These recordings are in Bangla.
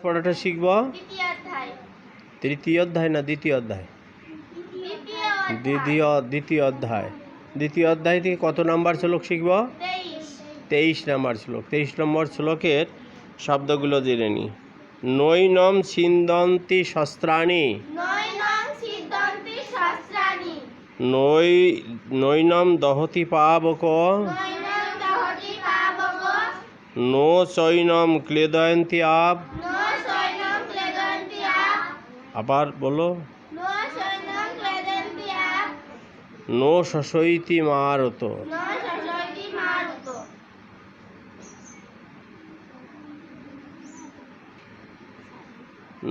পড়াটা শিখব তৃতীয় অধ্যায় না দ্বিতীয় অধ্যায়? দ্বিতীয় অধ্যায়। দ্বিতীয় অধ্যায় থেকে কত নাম্বার শ্লোক শিখব? 23 নাম্বার শ্লোক। 23 নম্বর শ্লোকের শব্দগুলো জেনে নি। নৈনম ছিন্দন্তি শস্ত্রাণি, নৈনম দহতি পাবক, নো চৈনম ক্লেদয়ন্তি আপ। আবার বলো। নো শশৈতি মারত।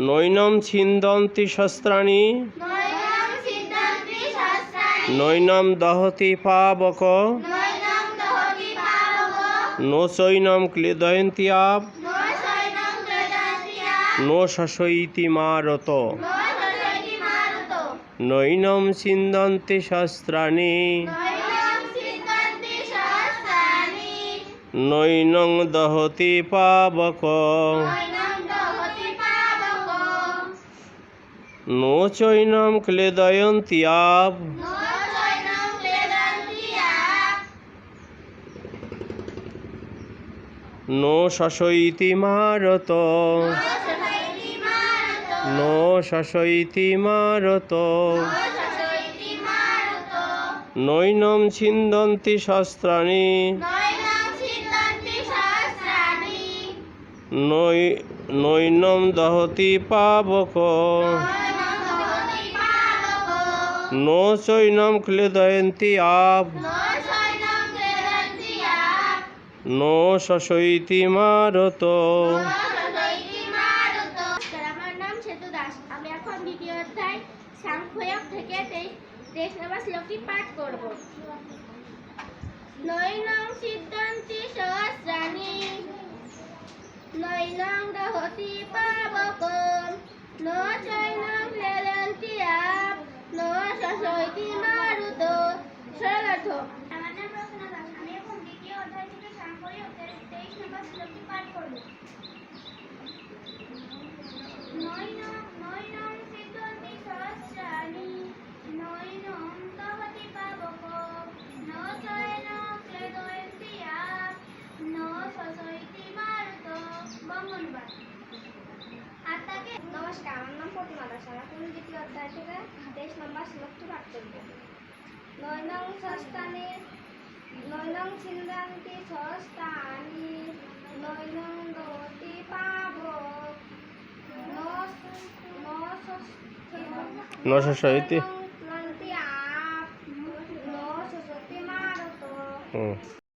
নৈনম ছিন্দন্তি শস্ত্রাণি, নৈনম দহতি পাবক, নো চৈনম ক্লেদয়ন্তি আপ, নো শশৈতি মারত। নৈনম ছিন্দন্তি শস্ত্রাণি, নৈনং দহতি পাবক, নো চৈনম ক্লেদয়ন্তি আপ, নো শশৈতি মারত। নো শশৈতি মারত। নৈনম ছিন্দন্তি শস্ত্রাণি, নৈনম দহতি পাবক, নো চৈনম ক্লেদয়ন্তি আপ, নো শশৈতি মারত। আমার নাম সেতু দাস। আমি এখন দ্বিতীয় অধ্যায় সাংখ্যয়োগ থেকে 23 নম্বর শ্লোকটি পাঠ করব। নৈনং ছিন্দন্তি সহস্রাণি, নৈনং দহতি পাবক, নো চৈনং ক্লেদয়ন্তি আপ, নো শশৈতি মারুত। সরলার্থ। আমার নাম রচনা দাস। আমি এখন দ্বিতীয় অধ্যায় থেকে সাংখ্যয়োগ 23 নম্বর শ্লোকটি পাঠ করব। নৈনং ছিন্দন্তি সহস্রাণি, নৈনং দহতি পাবক, নো চৈনং ক্লেদয়ন্তি আপ, নো শশৈতি মারুত। বঙ্গানুবাদ। আত্মাকে নমস্কার, আমার নাম প্রতিমা দাস। আমি এখন দ্বিতীয় অধ্যায় থেকে 23 নম্বর শ্লোকটি পাঠ করব। নৈনং শস্ত্রাণি, নৈনং ছিন্দন্তি সহস্রাণি, নৈনং দহতি পাবক, নো শশৈতি আপ, নো শশৈতি মারত।